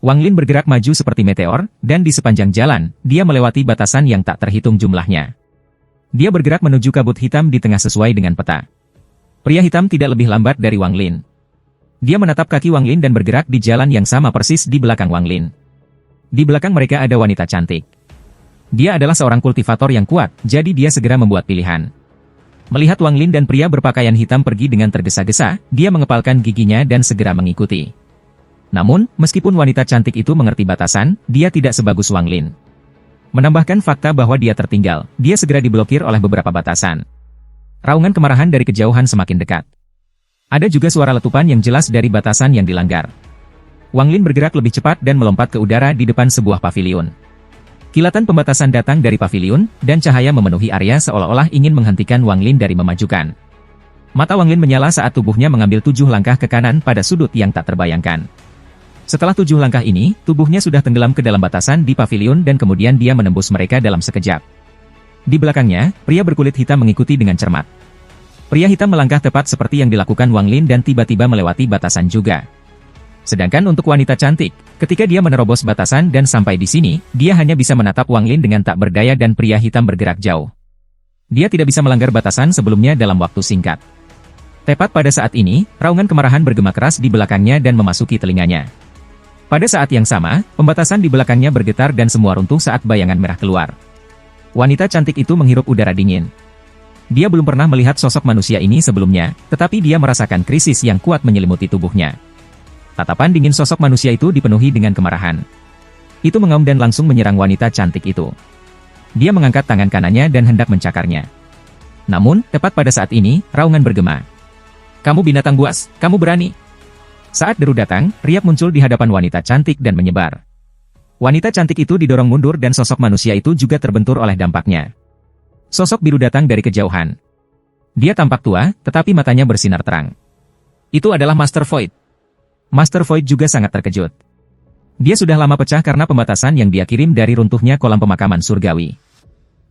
Wang Lin bergerak maju seperti meteor, dan di sepanjang jalan, dia melewati batasan yang tak terhitung jumlahnya. Dia bergerak menuju kabut hitam di tengah sesuai dengan peta. Pria hitam tidak lebih lambat dari Wang Lin. Dia menatap kaki Wang Lin dan bergerak di jalan yang sama persis di belakang Wang Lin. Di belakang mereka ada wanita cantik. Dia adalah seorang kultivator yang kuat, jadi dia segera membuat pilihan. Melihat Wang Lin dan pria berpakaian hitam pergi dengan tergesa-gesa, dia mengepalkan giginya dan segera mengikuti. Namun, meskipun wanita cantik itu mengerti batasan, dia tidak sebagus Wang Lin. Menambahkan fakta bahwa dia tertinggal, dia segera diblokir oleh beberapa batasan. Raungan kemarahan dari kejauhan semakin dekat. Ada juga suara letupan yang jelas dari batasan yang dilanggar. Wang Lin bergerak lebih cepat dan melompat ke udara di depan sebuah paviliun. Kilatan pembatasan datang dari paviliun, dan cahaya memenuhi area seolah-olah ingin menghentikan Wang Lin dari memajukan. Mata Wang Lin menyala saat tubuhnya mengambil 7 langkah ke kanan pada sudut yang tak terbayangkan. Setelah 7 langkah ini, tubuhnya sudah tenggelam ke dalam batasan di paviliun dan kemudian dia menembus mereka dalam sekejap. Di belakangnya, pria berkulit hitam mengikuti dengan cermat. Pria hitam melangkah tepat seperti yang dilakukan Wang Lin dan tiba-tiba melewati batasan juga. Sedangkan untuk wanita cantik, ketika dia menerobos batasan dan sampai di sini, dia hanya bisa menatap Wang Lin dengan tak berdaya dan pria hitam bergerak jauh. Dia tidak bisa melanggar batasan sebelumnya dalam waktu singkat. Tepat pada saat ini, raungan kemarahan bergema keras di belakangnya dan memasuki telinganya. Pada saat yang sama, pembatasan di belakangnya bergetar dan semua runtuh saat bayangan merah keluar. Wanita cantik itu menghirup udara dingin. Dia belum pernah melihat sosok manusia ini sebelumnya, tetapi dia merasakan krisis yang kuat menyelimuti tubuhnya. Tatapan dingin sosok manusia itu dipenuhi dengan kemarahan. Itu mengaum dan langsung menyerang wanita cantik itu. Dia mengangkat tangan kanannya dan hendak mencakarnya. Namun, tepat pada saat ini, raungan bergema. "Kamu binatang buas, kamu berani!" Saat deru datang, riak muncul di hadapan wanita cantik dan menyebar. Wanita cantik itu didorong mundur dan sosok manusia itu juga terbentur oleh dampaknya. Sosok biru datang dari kejauhan. Dia tampak tua, tetapi matanya bersinar terang. Itu adalah Master Void. Master Void juga sangat terkejut. Dia sudah lama pecah karena pembatasan yang dia kirim dari runtuhnya kolam pemakaman surgawi.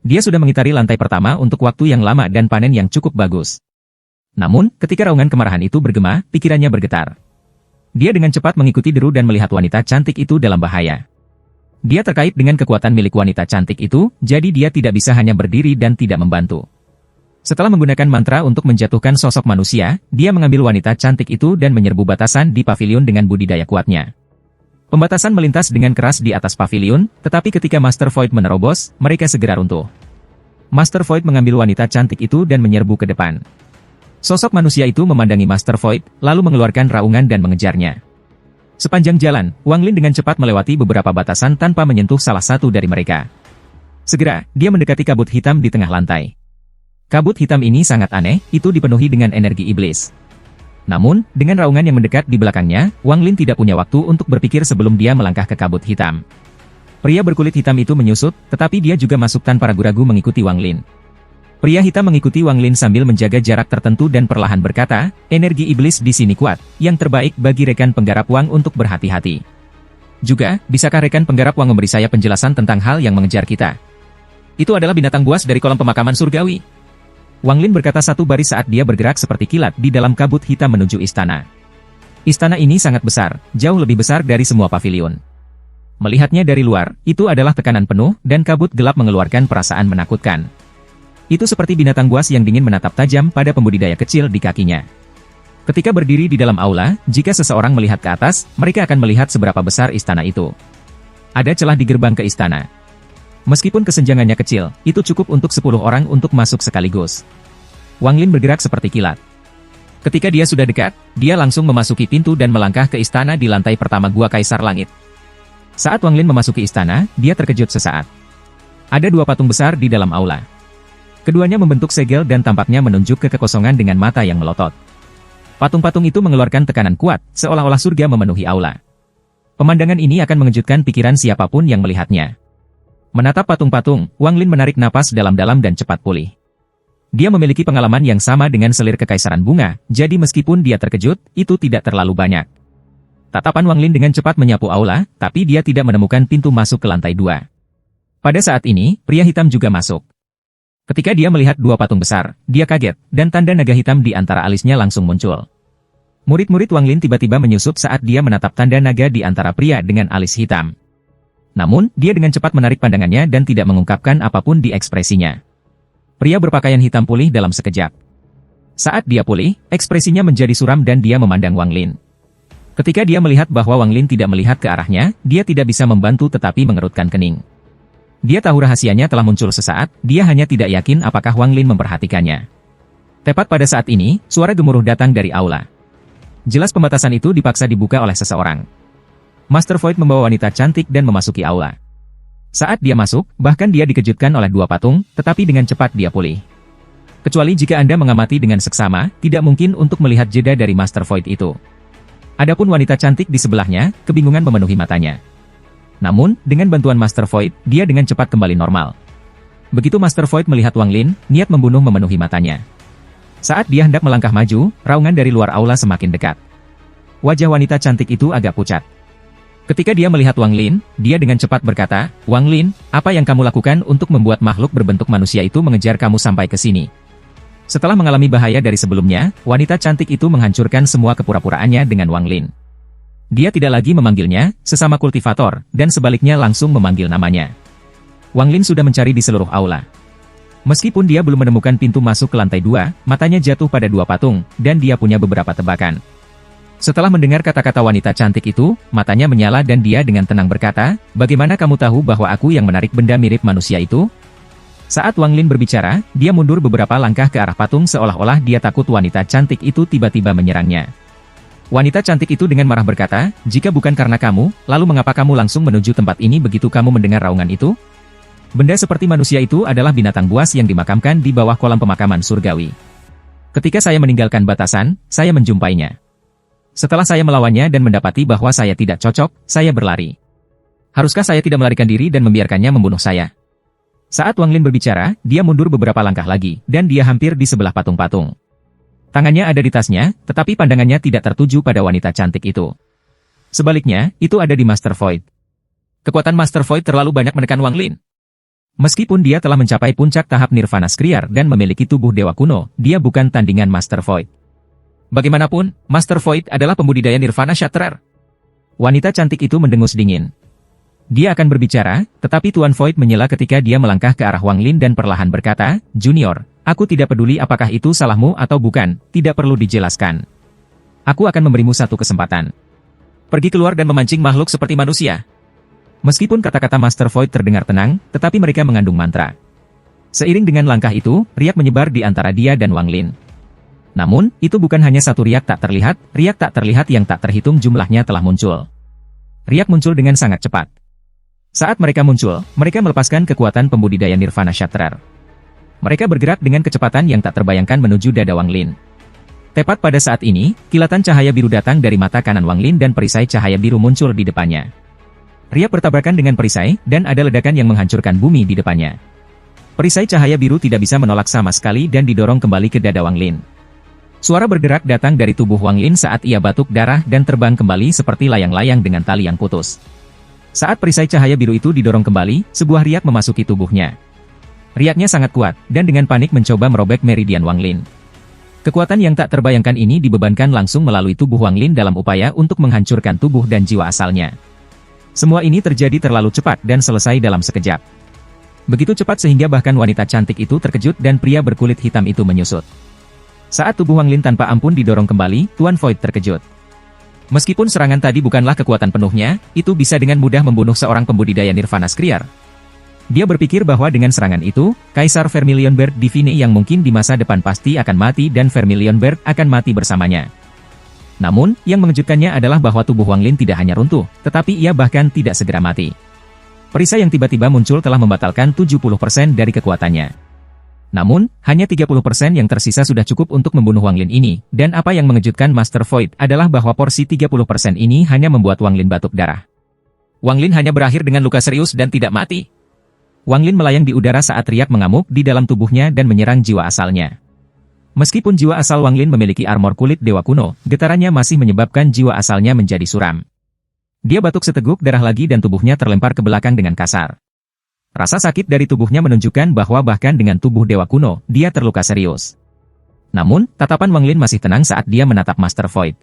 Dia sudah mengitari lantai pertama untuk waktu yang lama dan panen yang cukup bagus. Namun, ketika raungan kemarahan itu bergema, pikirannya bergetar. Dia dengan cepat mengikuti deru dan melihat wanita cantik itu dalam bahaya. Dia terkait dengan kekuatan milik wanita cantik itu, jadi dia tidak bisa hanya berdiri dan tidak membantu. Setelah menggunakan mantra untuk menjatuhkan sosok manusia, dia mengambil wanita cantik itu dan menyerbu batasan di paviliun dengan budidaya kuatnya. Pembatasan melintas dengan keras di atas paviliun, tetapi ketika Master Void menerobos, mereka segera runtuh. Master Void mengambil wanita cantik itu dan menyerbu ke depan. Sosok manusia itu memandangi Master Void, lalu mengeluarkan raungan dan mengejarnya. Sepanjang jalan, Wang Lin dengan cepat melewati beberapa batasan tanpa menyentuh salah satu dari mereka. Segera, dia mendekati kabut hitam di tengah lantai. Kabut hitam ini sangat aneh, itu dipenuhi dengan energi iblis. Namun, dengan raungan yang mendekat di belakangnya, Wang Lin tidak punya waktu untuk berpikir sebelum dia melangkah ke kabut hitam. Pria berkulit hitam itu menyusut, tetapi dia juga masuk tanpa ragu-ragu mengikuti Wang Lin. Pria hitam mengikuti Wang Lin sambil menjaga jarak tertentu dan perlahan berkata, "Energi iblis di sini kuat, yang terbaik bagi rekan penggarap Wang untuk berhati-hati. Juga, bisakah rekan penggarap Wang memberi saya penjelasan tentang hal yang mengejar kita?" "Itu adalah binatang buas dari kolam pemakaman surgawi." Wang Lin berkata satu baris saat dia bergerak seperti kilat di dalam kabut hitam menuju istana. Istana ini sangat besar, jauh lebih besar dari semua paviliun. Melihatnya dari luar, itu adalah tekanan penuh, dan kabut gelap mengeluarkan perasaan menakutkan. Itu seperti binatang buas yang dingin menatap tajam pada pembudidaya kecil di kakinya. Ketika berdiri di dalam aula, jika seseorang melihat ke atas, mereka akan melihat seberapa besar istana itu. Ada celah di gerbang ke istana. Meskipun kesenjangannya kecil, itu cukup untuk 10 orang untuk masuk sekaligus. Wang Lin bergerak seperti kilat. Ketika dia sudah dekat, dia langsung memasuki pintu dan melangkah ke istana di lantai pertama Gua Kaisar Langit. Saat Wang Lin memasuki istana, dia terkejut sesaat. Ada 2 patung besar di dalam aula. Keduanya membentuk segel dan tampaknya menunjuk ke kekosongan dengan mata yang melotot. Patung-patung itu mengeluarkan tekanan kuat, seolah-olah surga memenuhi aula. Pemandangan ini akan mengejutkan pikiran siapapun yang melihatnya. Menatap patung-patung, Wang Lin menarik napas dalam-dalam dan cepat pulih. Dia memiliki pengalaman yang sama dengan selir kekaisaran bunga, jadi meskipun dia terkejut, itu tidak terlalu banyak. Tatapan Wang Lin dengan cepat menyapu aula, tapi dia tidak menemukan pintu masuk ke lantai 2. Pada saat ini, pria hitam juga masuk. Ketika dia melihat 2 patung besar, dia kaget, dan tanda naga hitam di antara alisnya langsung muncul. Murid-murid Wang Lin tiba-tiba menyusup saat dia menatap tanda naga di antara pria dengan alis hitam. Namun, dia dengan cepat menarik pandangannya dan tidak mengungkapkan apapun di ekspresinya. Pria berpakaian hitam pulih dalam sekejap. Saat dia pulih, ekspresinya menjadi suram dan dia memandang Wang Lin. Ketika dia melihat bahwa Wang Lin tidak melihat ke arahnya, dia tidak bisa membantu tetapi mengerutkan kening. Dia tahu rahasianya telah muncul sesaat, dia hanya tidak yakin apakah Wang Lin memperhatikannya. Tepat pada saat ini, suara gemuruh datang dari aula. Jelas pembatasan itu dipaksa dibuka oleh seseorang. Master Void membawa wanita cantik dan memasuki aula. Saat dia masuk, bahkan dia dikejutkan oleh dua patung, tetapi dengan cepat dia pulih. Kecuali jika Anda mengamati dengan seksama, tidak mungkin untuk melihat jeda dari Master Void itu. Adapun wanita cantik di sebelahnya, kebingungan memenuhi matanya. Namun, dengan bantuan Master Void, dia dengan cepat kembali normal. Begitu Master Void melihat Wang Lin, niat membunuh memenuhi matanya. Saat dia hendak melangkah maju, raungan dari luar aula semakin dekat. Wajah wanita cantik itu agak pucat. Ketika dia melihat Wang Lin, dia dengan cepat berkata, "Wang Lin, apa yang kamu lakukan untuk membuat makhluk berbentuk manusia itu mengejar kamu sampai ke sini?" Setelah mengalami bahaya dari sebelumnya, wanita cantik itu menghancurkan semua kepura-puraannya dengan Wang Lin. Dia tidak lagi memanggilnya, sesama kultivator, dan sebaliknya langsung memanggil namanya. Wang Lin sudah mencari di seluruh aula. Meskipun dia belum menemukan pintu masuk ke lantai 2, matanya jatuh pada dua patung, dan dia punya beberapa tebakan. Setelah mendengar kata-kata wanita cantik itu, matanya menyala dan dia dengan tenang berkata, "Bagaimana kamu tahu bahwa aku yang menarik benda mirip manusia itu?" Saat Wang Lin berbicara, dia mundur beberapa langkah ke arah patung seolah-olah dia takut wanita cantik itu tiba-tiba menyerangnya. Wanita cantik itu dengan marah berkata, "Jika bukan karena kamu, lalu mengapa kamu langsung menuju tempat ini begitu kamu mendengar raungan itu? Benda seperti manusia itu adalah binatang buas yang dimakamkan di bawah kolam pemakaman surgawi. Ketika saya meninggalkan batasan, saya menjumpainya. Setelah saya melawannya dan mendapati bahwa saya tidak cocok, saya berlari. Haruskah saya tidak melarikan diri dan membiarkannya membunuh saya?" Saat Wang Lin berbicara, dia mundur beberapa langkah lagi, dan dia hampir di sebelah patung-patung. Tangannya ada di tasnya, tetapi pandangannya tidak tertuju pada wanita cantik itu. Sebaliknya, itu ada di Master Void. Kekuatan Master Void terlalu banyak menekan Wang Lin. Meskipun dia telah mencapai puncak tahap Nirvana Skriar dan memiliki tubuh dewa kuno, dia bukan tandingan Master Void. Bagaimanapun, Master Void adalah pembudidaya Nirvana Shatterer. Wanita cantik itu mendengus dingin. Dia akan berbicara, tetapi Tuan Void menyela ketika dia melangkah ke arah Wang Lin dan perlahan berkata, "Junior, aku tidak peduli apakah itu salahmu atau bukan, tidak perlu dijelaskan. Aku akan memberimu satu kesempatan. Pergi keluar dan memancing makhluk seperti manusia." Meskipun kata-kata Master Void terdengar tenang, tetapi mereka mengandung mantra. Seiring dengan langkah itu, riak menyebar di antara dia dan Wang Lin. Namun, itu bukan hanya satu riak tak terlihat yang tak terhitung jumlahnya telah muncul. Riak muncul dengan sangat cepat. Saat mereka muncul, mereka melepaskan kekuatan pembudidaya Nirvana Shatterer. Mereka bergerak dengan kecepatan yang tak terbayangkan menuju dada Wang Lin. Tepat pada saat ini, kilatan cahaya biru datang dari mata kanan Wang Lin dan perisai cahaya biru muncul di depannya. Riak bertabrakan dengan perisai, dan ada ledakan yang menghancurkan bumi di depannya. Perisai cahaya biru tidak bisa menolak sama sekali dan didorong kembali ke dada Wang Lin. Suara bergerak datang dari tubuh Wang Lin saat ia batuk darah dan terbang kembali seperti layang-layang dengan tali yang putus. Saat perisai cahaya biru itu didorong kembali, sebuah riak memasuki tubuhnya. Riaknya sangat kuat, dan dengan panik mencoba merobek meridian Wang Lin. Kekuatan yang tak terbayangkan ini dibebankan langsung melalui tubuh Wang Lin dalam upaya untuk menghancurkan tubuh dan jiwa asalnya. Semua ini terjadi terlalu cepat dan selesai dalam sekejap. Begitu cepat sehingga bahkan wanita cantik itu terkejut dan pria berkulit hitam itu menyusut. Saat tubuh Wang Lin tanpa ampun didorong kembali, Tuan Void terkejut. Meskipun serangan tadi bukanlah kekuatan penuhnya, itu bisa dengan mudah membunuh seorang pembudidaya Nirvana Skriar. Dia berpikir bahwa dengan serangan itu, Kaisar Vermilionberg Divine yang mungkin di masa depan pasti akan mati dan Vermilionberg akan mati bersamanya. Namun, yang mengejutkannya adalah bahwa tubuh Wang Lin tidak hanya runtuh, tetapi ia bahkan tidak segera mati. Perisai yang tiba-tiba muncul telah membatalkan 70% dari kekuatannya. Namun, hanya 30% yang tersisa sudah cukup untuk membunuh Wang Lin ini, dan apa yang mengejutkan Master Void adalah bahwa porsi 30% ini hanya membuat Wang Lin batuk darah. Wang Lin hanya berakhir dengan luka serius dan tidak mati. Wang Lin melayang di udara saat riak mengamuk di dalam tubuhnya dan menyerang jiwa asalnya. Meskipun jiwa asal Wang Lin memiliki armor kulit dewa kuno, getarannya masih menyebabkan jiwa asalnya menjadi suram. Dia batuk seteguk darah lagi dan tubuhnya terlempar ke belakang dengan kasar. Rasa sakit dari tubuhnya menunjukkan bahwa bahkan dengan tubuh dewa kuno, dia terluka serius. Namun, tatapan Wang Lin masih tenang saat dia menatap Master Void.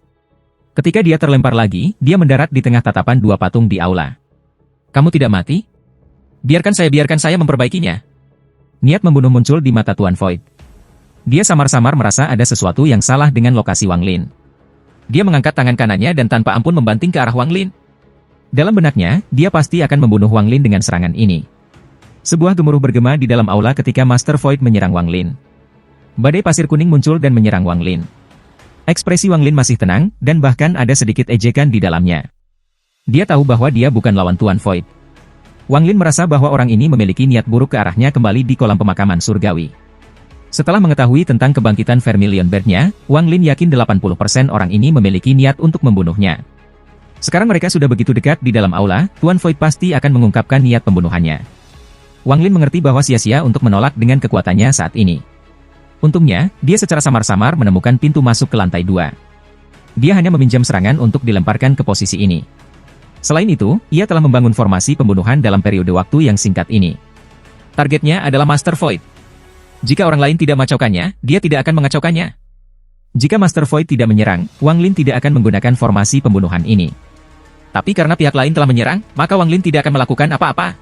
Ketika dia terlempar lagi, dia mendarat di tengah tatapan dua patung di aula. Kamu tidak mati? Biarkan saya memperbaikinya. Niat membunuh muncul di mata Tuan Void. Dia samar-samar merasa ada sesuatu yang salah dengan lokasi Wang Lin. Dia mengangkat tangan kanannya dan tanpa ampun membanting ke arah Wang Lin. Dalam benaknya, dia pasti akan membunuh Wang Lin dengan serangan ini. Sebuah gemuruh bergema di dalam aula ketika Master Void menyerang Wang Lin. Badai pasir kuning muncul dan menyerang Wang Lin. Ekspresi Wang Lin masih tenang, dan bahkan ada sedikit ejekan di dalamnya. Dia tahu bahwa dia bukan lawan Tuan Void. Wang Lin merasa bahwa orang ini memiliki niat buruk ke arahnya kembali di kolam pemakaman surgawi. Setelah mengetahui tentang kebangkitan Vermilion Bird-nya, Wang Lin yakin 80% orang ini memiliki niat untuk membunuhnya. Sekarang mereka sudah begitu dekat di dalam aula, Tuan Void pasti akan mengungkapkan niat pembunuhannya. Wang Lin mengerti bahwa sia-sia untuk menolak dengan kekuatannya saat ini. Untungnya, dia secara samar-samar menemukan pintu masuk ke lantai 2. Dia hanya meminjam serangan untuk dilemparkan ke posisi ini. Selain itu, ia telah membangun formasi pembunuhan dalam periode waktu yang singkat ini. Targetnya adalah Master Void. Jika orang lain tidak mengacaukannya, dia tidak akan mengacaukannya. Jika Master Void tidak menyerang, Wang Lin tidak akan menggunakan formasi pembunuhan ini. Tapi karena pihak lain telah menyerang, maka Wang Lin tidak akan melakukan apa-apa.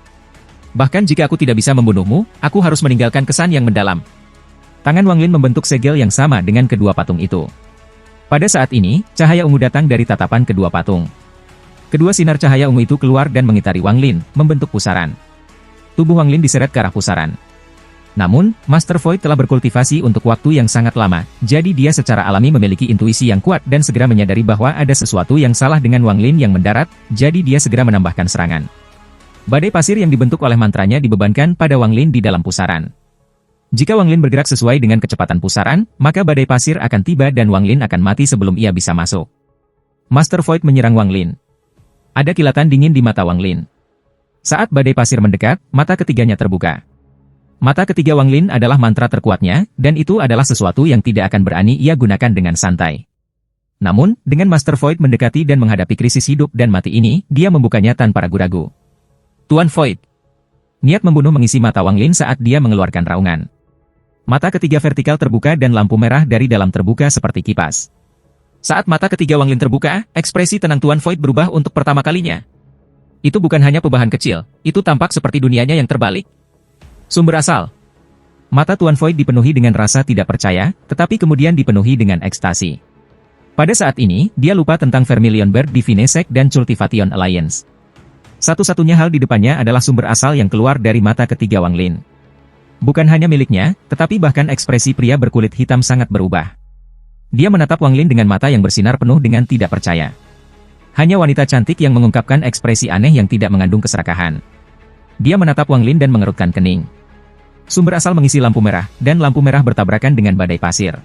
Bahkan jika aku tidak bisa membunuhmu, aku harus meninggalkan kesan yang mendalam. Tangan Wang Lin membentuk segel yang sama dengan kedua patung itu. Pada saat ini, cahaya ungu datang dari tatapan kedua patung. Kedua sinar cahaya ungu itu keluar dan mengitari Wang Lin, membentuk pusaran. Tubuh Wang Lin diseret ke arah pusaran. Namun, Master Void telah berkultivasi untuk waktu yang sangat lama, jadi dia secara alami memiliki intuisi yang kuat dan segera menyadari bahwa ada sesuatu yang salah dengan Wang Lin yang mendarat, jadi dia segera menambahkan serangan. Badai pasir yang dibentuk oleh mantranya dibebankan pada Wang Lin di dalam pusaran. Jika Wang Lin bergerak sesuai dengan kecepatan pusaran, maka badai pasir akan tiba dan Wang Lin akan mati sebelum ia bisa masuk. Master Void menyerang Wang Lin. Ada kilatan dingin di mata Wang Lin. Saat badai pasir mendekat, mata ketiganya terbuka. Mata ketiga Wang Lin adalah mantra terkuatnya, dan itu adalah sesuatu yang tidak akan berani ia gunakan dengan santai. Namun, dengan Master Void mendekati dan menghadapi krisis hidup dan mati ini, dia membukanya tanpa ragu-ragu. Tuan Void. Niat membunuh mengisi mata Wang Lin saat dia mengeluarkan raungan. Mata ketiga vertikal terbuka dan lampu merah dari dalam terbuka seperti kipas. Saat mata ketiga Wang Lin terbuka, ekspresi tenang Tuan Void berubah untuk pertama kalinya. Itu bukan hanya perubahan kecil, itu tampak seperti dunianya yang terbalik. Sumber asal. Mata Tuan Void dipenuhi dengan rasa tidak percaya, tetapi kemudian dipenuhi dengan ekstasi. Pada saat ini, dia lupa tentang Vermilion Bird Divine Sect dan Cultivation Alliance. Satu-satunya hal di depannya adalah sumber asal yang keluar dari mata ketiga Wang Lin. Bukan hanya miliknya, tetapi bahkan ekspresi pria berkulit hitam sangat berubah. Dia menatap Wang Lin dengan mata yang bersinar penuh dengan tidak percaya. Hanya wanita cantik yang mengungkapkan ekspresi aneh yang tidak mengandung keserakahan. Dia menatap Wang Lin dan mengerutkan kening. Sumber asal mengisi lampu merah, dan lampu merah bertabrakan dengan badai pasir.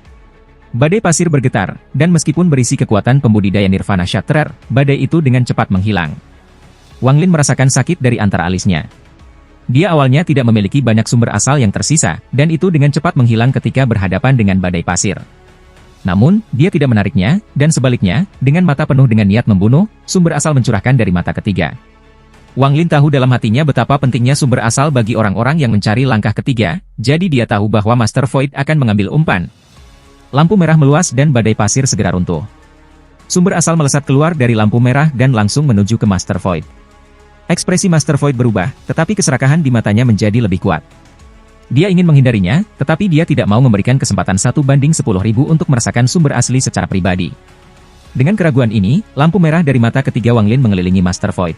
Badai pasir bergetar, dan meskipun berisi kekuatan pembudidaya Nirvana Shatterer, badai itu dengan cepat menghilang. Wang Lin merasakan sakit dari antara alisnya. Dia awalnya tidak memiliki banyak sumber asal yang tersisa, dan itu dengan cepat menghilang ketika berhadapan dengan badai pasir. Namun, dia tidak menariknya, dan sebaliknya, dengan mata penuh dengan niat membunuh, sumber asal mencurahkan dari mata ketiga. Wang Lin tahu dalam hatinya betapa pentingnya sumber asal bagi orang-orang yang mencari langkah ketiga, jadi dia tahu bahwa Master Void akan mengambil umpan. Lampu merah meluas dan badai pasir segera runtuh. Sumber asal melesat keluar dari lampu merah dan langsung menuju ke Master Void. Ekspresi Master Void berubah, tetapi keserakahan di matanya menjadi lebih kuat. Dia ingin menghindarinya, tetapi dia tidak mau memberikan kesempatan 1/10.000 untuk merasakan sumber asli secara pribadi. Dengan keraguan ini, lampu merah dari mata ketiga Wang Lin mengelilingi Master Void.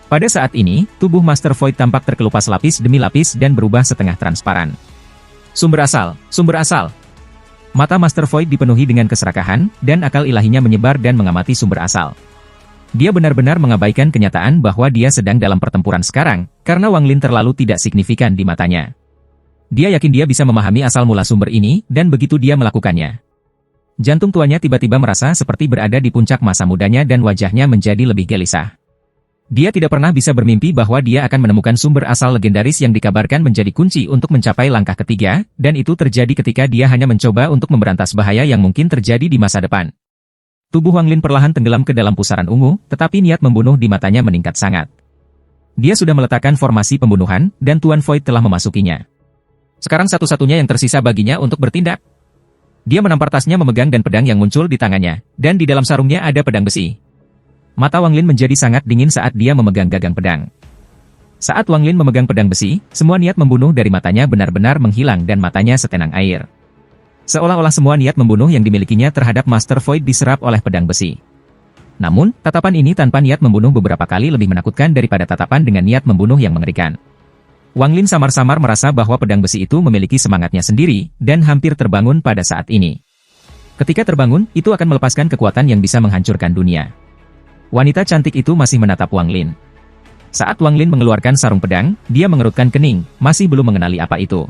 Pada saat ini, tubuh Master Void tampak terkelupas lapis demi lapis dan berubah setengah transparan. Sumber asal, sumber asal. Mata Master Void dipenuhi dengan keserakahan, dan akal ilahinya menyebar dan mengamati sumber asal. Dia benar-benar mengabaikan kenyataan bahwa dia sedang dalam pertempuran sekarang, karena Wang Lin terlalu tidak signifikan di matanya. Dia yakin dia bisa memahami asal mula sumber ini, dan begitu dia melakukannya. Jantung tuanya tiba-tiba merasa seperti berada di puncak masa mudanya dan wajahnya menjadi lebih gelisah. Dia tidak pernah bisa bermimpi bahwa dia akan menemukan sumber asal legendaris yang dikabarkan menjadi kunci untuk mencapai langkah ketiga, dan itu terjadi ketika dia hanya mencoba untuk memberantas bahaya yang mungkin terjadi di masa depan. Tubuh Wang Lin perlahan tenggelam ke dalam pusaran ungu, tetapi niat membunuh di matanya meningkat sangat. Dia sudah meletakkan formasi pembunuhan, dan Tuan Void telah memasukinya. Sekarang satu-satunya yang tersisa baginya untuk bertindak. Dia menampar tasnya memegang dan pedang yang muncul di tangannya, dan di dalam sarungnya ada pedang besi. Mata Wang Lin menjadi sangat dingin saat dia memegang gagang pedang. Saat Wang Lin memegang pedang besi, semua niat membunuh dari matanya benar-benar menghilang dan matanya setenang air. Seolah-olah semua niat membunuh yang dimilikinya terhadap Master Void diserap oleh pedang besi. Namun, tatapan ini tanpa niat membunuh beberapa kali lebih menakutkan daripada tatapan dengan niat membunuh yang mengerikan. Wang Lin samar-samar merasa bahwa pedang besi itu memiliki semangatnya sendiri, dan hampir terbangun pada saat ini. Ketika terbangun, itu akan melepaskan kekuatan yang bisa menghancurkan dunia. Wanita cantik itu masih menatap Wang Lin. Saat Wang Lin mengeluarkan sarung pedang, dia mengerutkan kening, masih belum mengenali apa itu.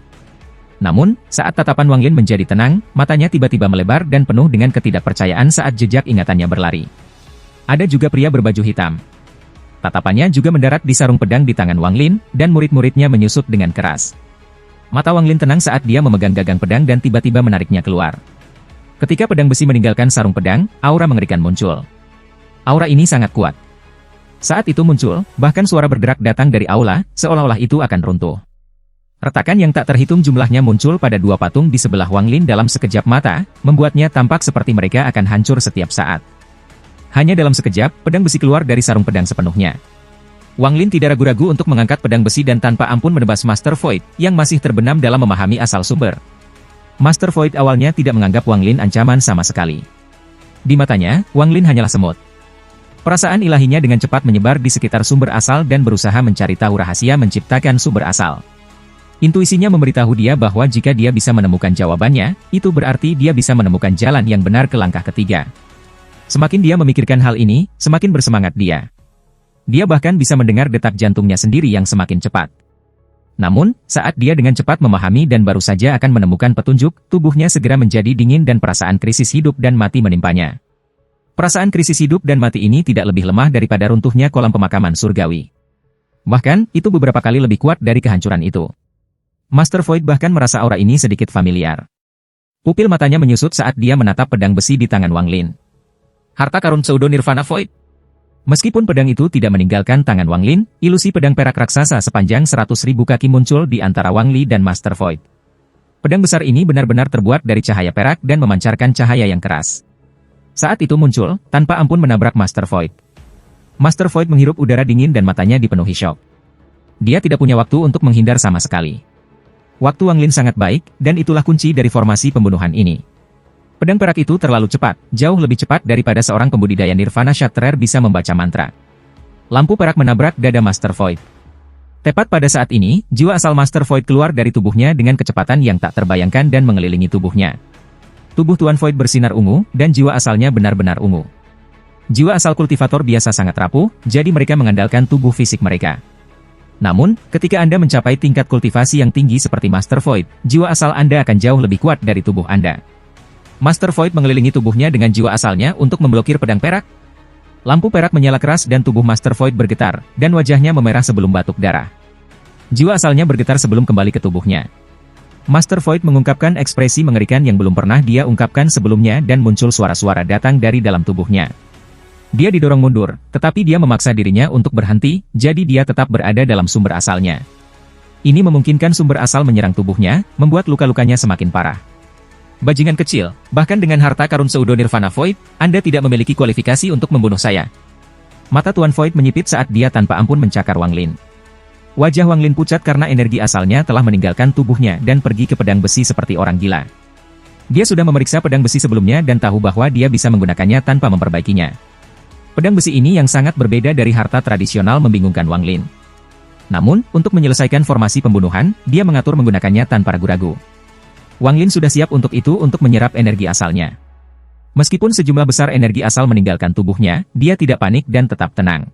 Namun, saat tatapan Wang Lin menjadi tenang, matanya tiba-tiba melebar dan penuh dengan ketidakpercayaan saat jejak ingatannya berlari. Ada juga pria berbaju hitam. Tatapannya juga mendarat di sarung pedang di tangan Wang Lin, dan murid-muridnya menyusut dengan keras. Mata Wang Lin tenang saat dia memegang gagang pedang dan tiba-tiba menariknya keluar. Ketika pedang besi meninggalkan sarung pedang, aura mengerikan muncul. Aura ini sangat kuat. Saat itu muncul, bahkan suara bergerak datang dari aula, seolah-olah itu akan runtuh. Retakan yang tak terhitung jumlahnya muncul pada dua patung di sebelah Wang Lin dalam sekejap mata, membuatnya tampak seperti mereka akan hancur setiap saat. Hanya dalam sekejap, pedang besi keluar dari sarung pedang sepenuhnya. Wang Lin tidak ragu-ragu untuk mengangkat pedang besi dan tanpa ampun menebas Master Void, yang masih terbenam dalam memahami asal sumber. Master Void awalnya tidak menganggap Wang Lin ancaman sama sekali. Di matanya, Wang Lin hanyalah semut. Perasaan ilahinya dengan cepat menyebar di sekitar sumber asal dan berusaha mencari tahu rahasia menciptakan sumber asal. Intuisinya memberitahu dia bahwa jika dia bisa menemukan jawabannya, itu berarti dia bisa menemukan jalan yang benar ke langkah ketiga. Semakin dia memikirkan hal ini, semakin bersemangat dia. Dia bahkan bisa mendengar detak jantungnya sendiri yang semakin cepat. Namun, saat dia dengan cepat memahami dan baru saja akan menemukan petunjuk, tubuhnya segera menjadi dingin dan perasaan krisis hidup dan mati menimpanya. Perasaan krisis hidup dan mati ini tidak lebih lemah daripada runtuhnya kolam pemakaman surgawi. Bahkan, itu beberapa kali lebih kuat dari kehancuran itu. Master Void bahkan merasa aura ini sedikit familiar. Pupil matanya menyusut saat dia menatap pedang besi di tangan Wang Lin. Harta karun pseudo Nirvana Void. Meskipun pedang itu tidak meninggalkan tangan Wang Lin, ilusi pedang perak raksasa sepanjang 100.000 kaki muncul di antara Wang Li dan Master Void. Pedang besar ini benar-benar terbuat dari cahaya perak dan memancarkan cahaya yang keras. Saat itu muncul, tanpa ampun menabrak Master Void. Master Void menghirup udara dingin dan matanya dipenuhi syok. Dia tidak punya waktu untuk menghindar sama sekali. Waktu Wang Lin sangat baik, dan itulah kunci dari formasi pembunuhan ini. Pedang perak itu terlalu cepat, jauh lebih cepat daripada seorang pembudidaya Nirvana Shatterer bisa membaca mantra. Lampu perak menabrak dada Master Void. Tepat pada saat ini, jiwa asal Master Void keluar dari tubuhnya dengan kecepatan yang tak terbayangkan dan mengelilingi tubuhnya. Tubuh Tuan Void bersinar ungu, dan jiwa asalnya benar-benar ungu. Jiwa asal kultivator biasa sangat rapuh, jadi mereka mengandalkan tubuh fisik mereka. Namun, ketika Anda mencapai tingkat kultivasi yang tinggi seperti Master Void, jiwa asal Anda akan jauh lebih kuat dari tubuh Anda. Master Void mengelilingi tubuhnya dengan jiwa asalnya untuk memblokir pedang perak. Lampu perak menyala keras dan tubuh Master Void bergetar, dan wajahnya memerah sebelum batuk darah. Jiwa asalnya bergetar sebelum kembali ke tubuhnya. Master Void mengungkapkan ekspresi mengerikan yang belum pernah dia ungkapkan sebelumnya dan muncul suara-suara datang dari dalam tubuhnya. Dia didorong mundur, tetapi dia memaksa dirinya untuk berhenti, jadi dia tetap berada dalam sumber asalnya. Ini memungkinkan sumber asal menyerang tubuhnya, membuat luka-lukanya semakin parah. Bajingan kecil, bahkan dengan harta karun pseudo Nirvana Void, Anda tidak memiliki kualifikasi untuk membunuh saya. Mata Tuan Void menyipit saat dia tanpa ampun mencakar Wang Lin. Wajah Wang Lin pucat karena energi asalnya telah meninggalkan tubuhnya dan pergi ke pedang besi seperti orang gila. Dia sudah memeriksa pedang besi sebelumnya dan tahu bahwa dia bisa menggunakannya tanpa memperbaikinya. Pedang besi ini yang sangat berbeda dari harta tradisional membingungkan Wang Lin. Namun, untuk menyelesaikan formasi pembunuhan, dia mengatur menggunakannya tanpa ragu-ragu. Wang Lin sudah siap untuk itu untuk menyerap energi asalnya. Meskipun sejumlah besar energi asal meninggalkan tubuhnya, dia tidak panik dan tetap tenang.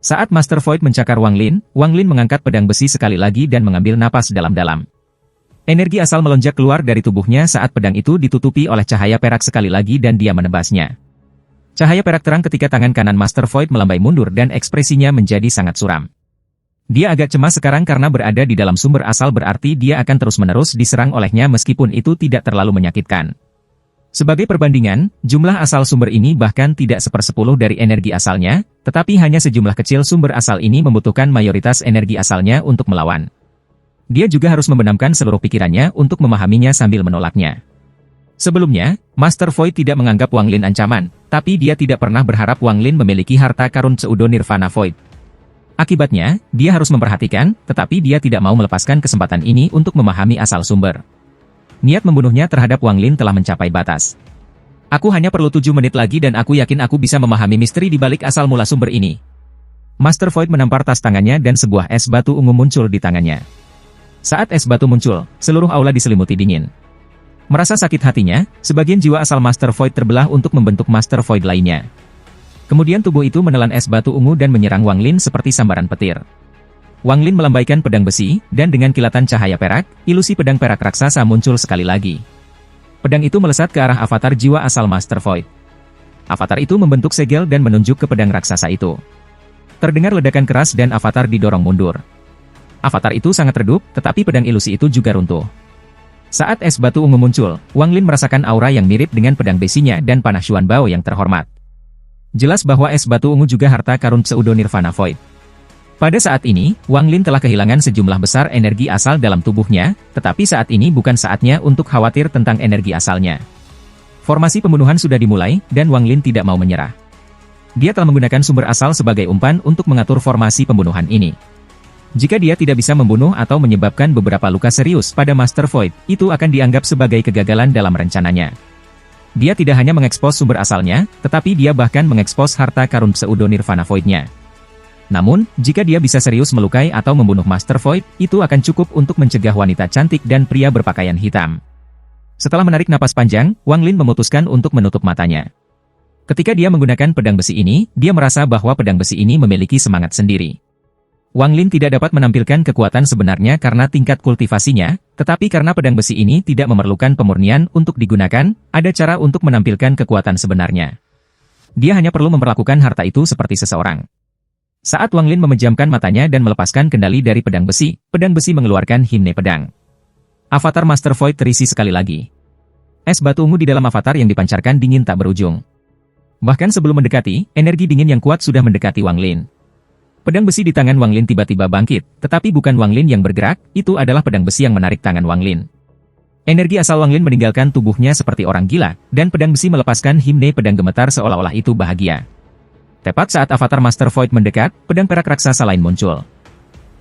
Saat Master Void mencakar Wang Lin mengangkat pedang besi sekali lagi dan mengambil napas dalam-dalam. Energi asal melonjak keluar dari tubuhnya saat pedang itu ditutupi oleh cahaya perak sekali lagi dan dia menebasnya. Cahaya perak terang ketika tangan kanan Master Void melambai mundur dan ekspresinya menjadi sangat suram. Dia agak cemas sekarang karena berada di dalam sumber asal berarti dia akan terus-menerus diserang olehnya meskipun itu tidak terlalu menyakitkan. Sebagai perbandingan, jumlah asal sumber ini bahkan tidak 1/10 dari energi asalnya, tetapi hanya sejumlah kecil sumber asal ini membutuhkan mayoritas energi asalnya untuk melawan. Dia juga harus membenamkan seluruh pikirannya untuk memahaminya sambil menolaknya. Sebelumnya, Master Void tidak menganggap Wang Lin ancaman, tapi dia tidak pernah berharap Wang Lin memiliki harta karun pseudo Nirvana Void. Akibatnya, dia harus memperhatikan, tetapi dia tidak mau melepaskan kesempatan ini untuk memahami asal sumber. Niat membunuhnya terhadap Wang Lin telah mencapai batas. Aku hanya perlu 7 menit lagi dan aku yakin aku bisa memahami misteri di balik asal mula sumber ini. Master Void menampar tas tangannya dan sebuah es batu ungu muncul di tangannya. Saat es batu muncul, seluruh aula diselimuti dingin. Merasa sakit hatinya, sebagian jiwa asal Master Void terbelah untuk membentuk Master Void lainnya. Kemudian tubuh itu menelan es batu ungu dan menyerang Wang Lin seperti sambaran petir. Wang Lin melambaikan pedang besi, dan dengan kilatan cahaya perak, ilusi pedang perak raksasa muncul sekali lagi. Pedang itu melesat ke arah avatar jiwa asal Master Void. Avatar itu membentuk segel dan menunjuk ke pedang raksasa itu. Terdengar ledakan keras dan avatar didorong mundur. Avatar itu sangat redup, tetapi pedang ilusi itu juga runtuh. Saat es batu ungu muncul, Wang Lin merasakan aura yang mirip dengan pedang besinya dan panah Xuan Bao yang terhormat. Jelas bahwa es batu ungu juga harta karun pseudo Nirvana Void. Pada saat ini, Wang Lin telah kehilangan sejumlah besar energi asal dalam tubuhnya, tetapi saat ini bukan saatnya untuk khawatir tentang energi asalnya. Formasi pembunuhan sudah dimulai, dan Wang Lin tidak mau menyerah. Dia telah menggunakan sumber asal sebagai umpan untuk mengatur formasi pembunuhan ini. Jika dia tidak bisa membunuh atau menyebabkan beberapa luka serius pada Master Void, itu akan dianggap sebagai kegagalan dalam rencananya. Dia tidak hanya mengekspos sumber asalnya, tetapi dia bahkan mengekspos harta karun pseudo Nirvana Void-nya. Namun, jika dia bisa serius melukai atau membunuh Master Void, itu akan cukup untuk mencegah wanita cantik dan pria berpakaian hitam. Setelah menarik napas panjang, Wang Lin memutuskan untuk menutup matanya. Ketika dia menggunakan pedang besi ini, dia merasa bahwa pedang besi ini memiliki semangat sendiri. Wang Lin tidak dapat menampilkan kekuatan sebenarnya karena tingkat kultivasinya, tetapi karena pedang besi ini tidak memerlukan pemurnian untuk digunakan, ada cara untuk menampilkan kekuatan sebenarnya. Dia hanya perlu memperlakukan harta itu seperti seseorang. Saat Wang Lin memejamkan matanya dan melepaskan kendali dari pedang besi mengeluarkan himne pedang. Avatar Master Void terisi sekali lagi. Es batu ungu di dalam avatar yang dipancarkan dingin tak berujung. Bahkan sebelum mendekati, energi dingin yang kuat sudah mendekati Wang Lin. Pedang besi di tangan Wang Lin tiba-tiba bangkit, tetapi bukan Wang Lin yang bergerak, itu adalah pedang besi yang menarik tangan Wang Lin. Energi asal Wang Lin meninggalkan tubuhnya seperti orang gila, dan pedang besi melepaskan himne pedang gemetar seolah-olah itu bahagia. Tepat saat avatar Master Void mendekat, pedang perak raksasa lain muncul.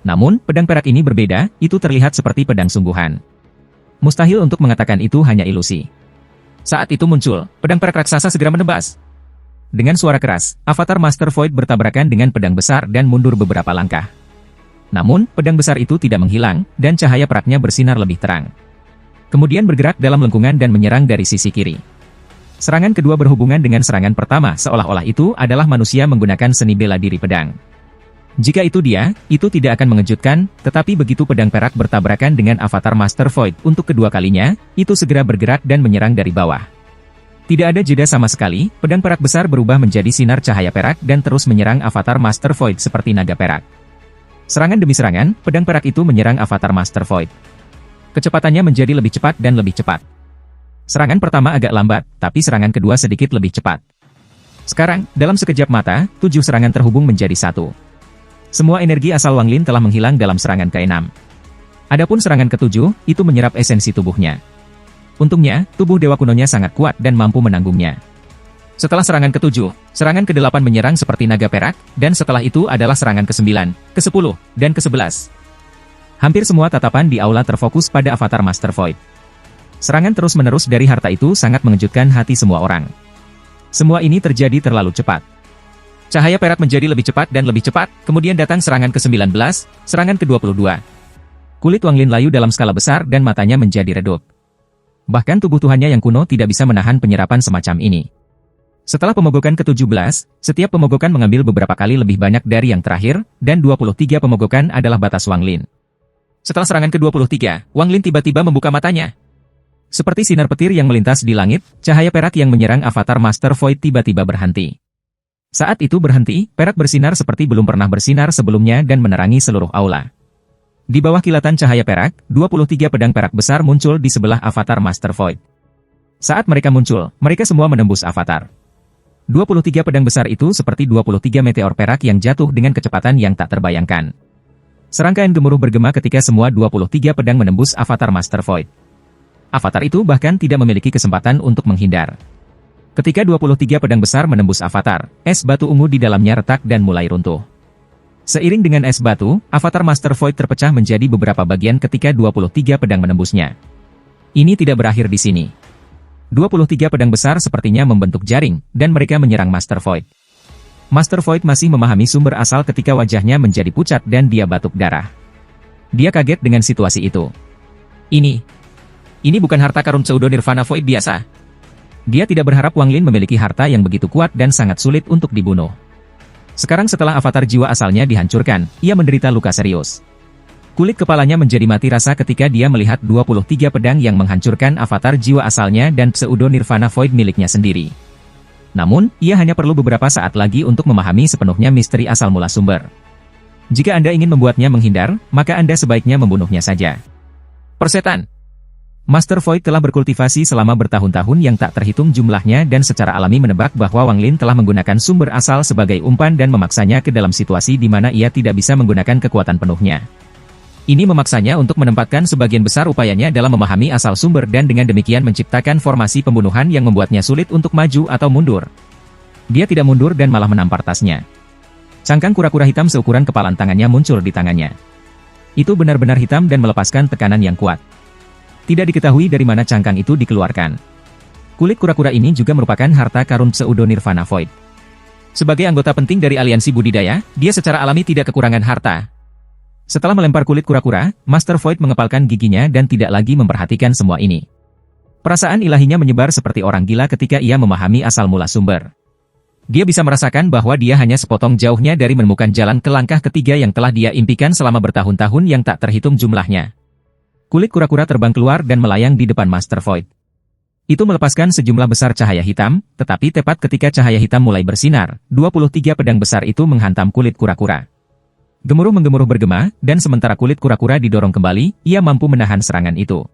Namun, pedang perak ini berbeda, itu terlihat seperti pedang sungguhan. Mustahil untuk mengatakan itu hanya ilusi. Saat itu muncul, pedang perak raksasa segera menebas. Dengan suara keras, avatar Master Void bertabrakan dengan pedang besar dan mundur beberapa langkah. Namun, pedang besar itu tidak menghilang, dan cahaya peraknya bersinar lebih terang. Kemudian bergerak dalam lengkungan dan menyerang dari sisi kiri. Serangan kedua berhubungan dengan serangan pertama seolah-olah itu adalah manusia menggunakan seni bela diri pedang. Jika itu dia, itu tidak akan mengejutkan, tetapi begitu pedang perak bertabrakan dengan avatar Master Void untuk kedua kalinya, itu segera bergerak dan menyerang dari bawah. Tidak ada jeda sama sekali, pedang perak besar berubah menjadi sinar cahaya perak dan terus menyerang avatar Master Void seperti naga perak. Serangan demi serangan, pedang perak itu menyerang avatar Master Void. Kecepatannya menjadi lebih cepat dan lebih cepat. Serangan pertama agak lambat, tapi serangan kedua sedikit lebih cepat. Sekarang, dalam sekejap mata, 7 serangan terhubung menjadi 1. Semua energi asal Wang Lin telah menghilang dalam serangan ke-6. Adapun serangan ke-7, itu menyerap esensi tubuhnya. Untungnya, tubuh Dewa Kunonya sangat kuat dan mampu menanggungnya. Setelah serangan ke-7, serangan ke-8 menyerang seperti naga perak, dan setelah itu adalah serangan ke-9, ke-10, dan ke-11. Hampir semua tatapan di aula terfokus pada avatar Master Void. Serangan terus-menerus dari harta itu sangat mengejutkan hati semua orang. Semua ini terjadi terlalu cepat. Cahaya perak menjadi lebih cepat dan lebih cepat, kemudian datang serangan ke-19, serangan ke-22. Kulit Wang Lin layu dalam skala besar dan matanya menjadi redup. Bahkan tubuh Tuhannya yang kuno tidak bisa menahan penyerapan semacam ini. Setelah pemogokan ke-17, setiap pemogokan mengambil beberapa kali lebih banyak dari yang terakhir, dan 23 pemogokan adalah batas Wang Lin. Setelah serangan ke-23, Wang Lin tiba-tiba membuka matanya. Seperti sinar petir yang melintas di langit, cahaya perak yang menyerang avatar Master Void tiba-tiba berhenti. Saat itu berhenti, perak bersinar seperti belum pernah bersinar sebelumnya dan menerangi seluruh aula. Di bawah kilatan cahaya perak, 23 pedang perak besar muncul di sebelah avatar Master Void. Saat mereka muncul, mereka semua menembus avatar. 23 pedang besar itu seperti 23 meteor perak yang jatuh dengan kecepatan yang tak terbayangkan. Serangkaian gemuruh bergema ketika semua 23 pedang menembus avatar Master Void. Avatar itu bahkan tidak memiliki kesempatan untuk menghindar. Ketika 23 pedang besar menembus Avatar, es batu ungu di dalamnya retak dan mulai runtuh. Seiring dengan es batu, Avatar Master Void terpecah menjadi beberapa bagian ketika 23 pedang menembusnya. Ini tidak berakhir di sini. 23 pedang besar sepertinya membentuk jaring, dan mereka menyerang Master Void. Master Void masih memahami sumber asal ketika wajahnya menjadi pucat dan dia batuk darah. Dia kaget dengan situasi itu. Ini bukan harta karun pseudo Nirvana Void biasa. Dia tidak berharap Wang Lin memiliki harta yang begitu kuat dan sangat sulit untuk dibunuh. Sekarang setelah avatar jiwa asalnya dihancurkan, ia menderita luka serius. Kulit kepalanya menjadi mati rasa ketika dia melihat 23 pedang yang menghancurkan avatar jiwa asalnya dan pseudo Nirvana Void miliknya sendiri. Namun, ia hanya perlu beberapa saat lagi untuk memahami sepenuhnya misteri asal mula sumber. Jika Anda ingin membuatnya menghindar, maka Anda sebaiknya membunuhnya saja. Persetan. Master Void telah berkultivasi selama bertahun-tahun yang tak terhitung jumlahnya dan secara alami menebak bahwa Wang Lin telah menggunakan sumber asal sebagai umpan dan memaksanya ke dalam situasi di mana ia tidak bisa menggunakan kekuatan penuhnya. Ini memaksanya untuk menempatkan sebagian besar upayanya dalam memahami asal sumber dan dengan demikian menciptakan formasi pembunuhan yang membuatnya sulit untuk maju atau mundur. Dia tidak mundur dan malah menampar tasnya. Cangkang kura-kura hitam seukuran kepalan tangannya muncul di tangannya. Itu benar-benar hitam dan melepaskan tekanan yang kuat. Tidak diketahui dari mana cangkang itu dikeluarkan. Kulit kura-kura ini juga merupakan harta karun pseudo Nirvana Void. Sebagai anggota penting dari aliansi budidaya, dia secara alami tidak kekurangan harta. Setelah melempar kulit kura-kura, Master Void mengepalkan giginya dan tidak lagi memperhatikan semua ini. Perasaan ilahinya menyebar seperti orang gila ketika ia memahami asal mula sumber. Dia bisa merasakan bahwa dia hanya sepotong jauhnya dari menemukan jalan ke langkah ketiga yang telah dia impikan selama bertahun-tahun yang tak terhitung jumlahnya. Kulit kura-kura terbang keluar dan melayang di depan Master Void. Itu melepaskan sejumlah besar cahaya hitam, tetapi tepat ketika cahaya hitam mulai bersinar, 23 pedang besar itu menghantam kulit kura-kura. Gemuruh-menggemuruh bergema, dan sementara kulit kura-kura didorong kembali, ia mampu menahan serangan itu.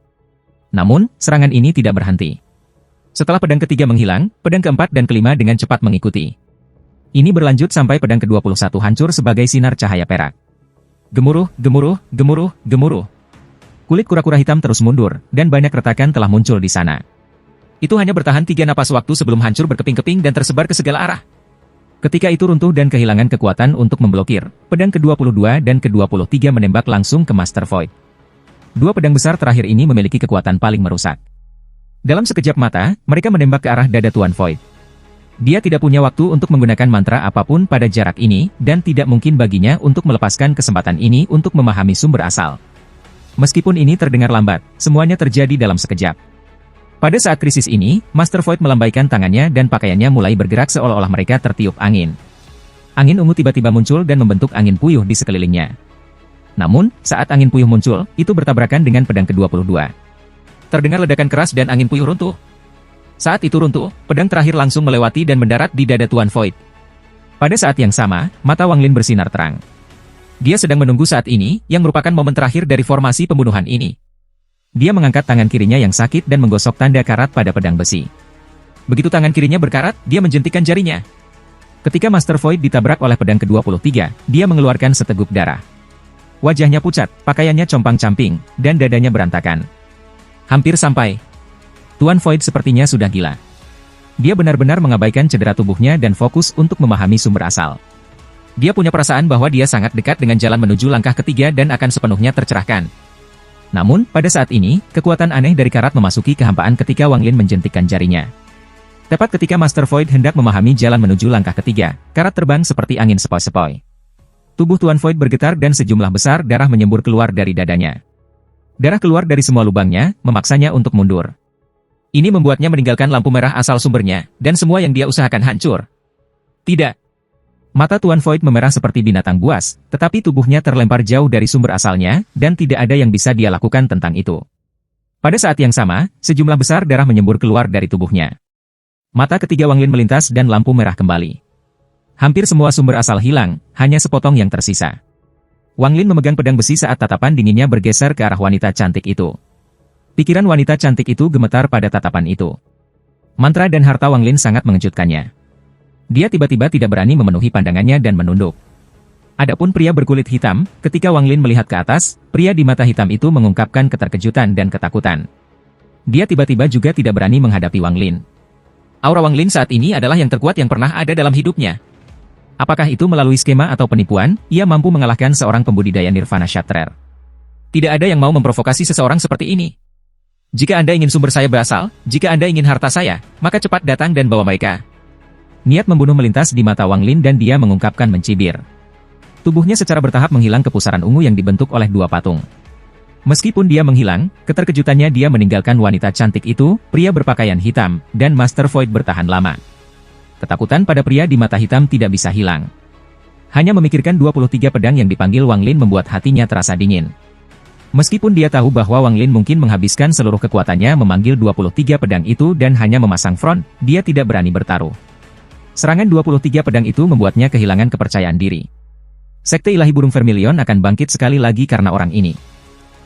Namun, serangan ini tidak berhenti. Setelah pedang ketiga menghilang, pedang keempat dan kelima dengan cepat mengikuti. Ini berlanjut sampai pedang ke-21 hancur sebagai sinar cahaya perak. Gemuruh, gemuruh, gemuruh, gemuruh. Kulit kura-kura hitam terus mundur, dan banyak retakan telah muncul di sana. Itu hanya bertahan 3 napas waktu sebelum hancur berkeping-keping dan tersebar ke segala arah. Ketika itu runtuh dan kehilangan kekuatan untuk memblokir, pedang ke-22 dan ke-23 menembak langsung ke Master Void. Dua pedang besar terakhir ini memiliki kekuatan paling merusak. Dalam sekejap mata, mereka menembak ke arah dada Tuan Void. Dia tidak punya waktu untuk menggunakan mantra apapun pada jarak ini, dan tidak mungkin baginya untuk melepaskan kesempatan ini untuk memahami sumber asal. Meskipun ini terdengar lambat, semuanya terjadi dalam sekejap. Pada saat krisis ini, Master Void melambaikan tangannya dan pakaiannya mulai bergerak seolah-olah mereka tertiup angin. Angin ungu tiba-tiba muncul dan membentuk angin puyuh di sekelilingnya. Namun, saat angin puyuh muncul, itu bertabrakan dengan pedang ke-22. Terdengar ledakan keras dan angin puyuh runtuh. Saat itu runtuh, pedang terakhir langsung melewati dan mendarat di dada Tuan Void. Pada saat yang sama, mata Wang Lin bersinar terang. Dia sedang menunggu saat ini, yang merupakan momen terakhir dari formasi pembunuhan ini. Dia mengangkat tangan kirinya yang sakit dan menggosok tanda karat pada pedang besi. Begitu tangan kirinya berkarat, dia menjentikan jarinya. Ketika Master Void ditabrak oleh pedang ke-23, dia mengeluarkan seteguk darah. Wajahnya pucat, pakaiannya compang-camping, dan dadanya berantakan. Hampir sampai. Tuan Void sepertinya sudah gila. Dia benar-benar mengabaikan cedera tubuhnya dan fokus untuk memahami sumber asal. Dia punya perasaan bahwa dia sangat dekat dengan jalan menuju langkah ketiga dan akan sepenuhnya tercerahkan. Namun, pada saat ini, kekuatan aneh dari karat memasuki kehampaan ketika Wang Lin menjentikkan jarinya. Tepat ketika Master Void hendak memahami jalan menuju langkah ketiga, karat terbang seperti angin sepoi-sepoi. Tubuh Tuan Void bergetar dan sejumlah besar darah menyembur keluar dari dadanya. Darah keluar dari semua lubangnya, memaksanya untuk mundur. Ini membuatnya meninggalkan lampu merah asal sumbernya, dan semua yang dia usahakan hancur. Tidak. Mata Tuan Void memerah seperti binatang buas, tetapi tubuhnya terlempar jauh dari sumber asalnya, dan tidak ada yang bisa dia lakukan tentang itu. Pada saat yang sama, sejumlah besar darah menyembur keluar dari tubuhnya. Mata ketiga Wang Lin melintas dan lampu merah kembali. Hampir semua sumber asal hilang, hanya sepotong yang tersisa. Wang Lin memegang pedang besi saat tatapan dinginnya bergeser ke arah wanita cantik itu. Pikiran wanita cantik itu gemetar pada tatapan itu. Mantra dan harta Wang Lin sangat mengejutkannya. Dia tiba-tiba tidak berani memenuhi pandangannya dan menunduk. Adapun pria berkulit hitam, ketika Wang Lin melihat ke atas, pria di mata hitam itu mengungkapkan keterkejutan dan ketakutan. Dia tiba-tiba juga tidak berani menghadapi Wang Lin. Aura Wang Lin saat ini adalah yang terkuat yang pernah ada dalam hidupnya. Apakah itu melalui skema atau penipuan, ia mampu mengalahkan seorang pembudidaya Nirvana Shatterer? Tidak ada yang mau memprovokasi seseorang seperti ini. Jika Anda ingin sumber saya berasal, jika Anda ingin harta saya, maka cepat datang dan bawa mereka. Niat membunuh melintas di mata Wang Lin dan dia mengungkapkan mencibir. Tubuhnya secara bertahap menghilang ke pusaran ungu yang dibentuk oleh dua patung. Meskipun dia menghilang, keterkejutannya dia meninggalkan wanita cantik itu, pria berpakaian hitam, dan Master Void bertahan lama. Ketakutan pada pria di mata hitam tidak bisa hilang. Hanya memikirkan 23 pedang yang dipanggil Wang Lin membuat hatinya terasa dingin. Meskipun dia tahu bahwa Wang Lin mungkin menghabiskan seluruh kekuatannya memanggil 23 pedang itu dan hanya memasang front, dia tidak berani bertaruh. Serangan 23 pedang itu membuatnya kehilangan kepercayaan diri. Sekte Ilahi Burung Vermilion akan bangkit sekali lagi karena orang ini.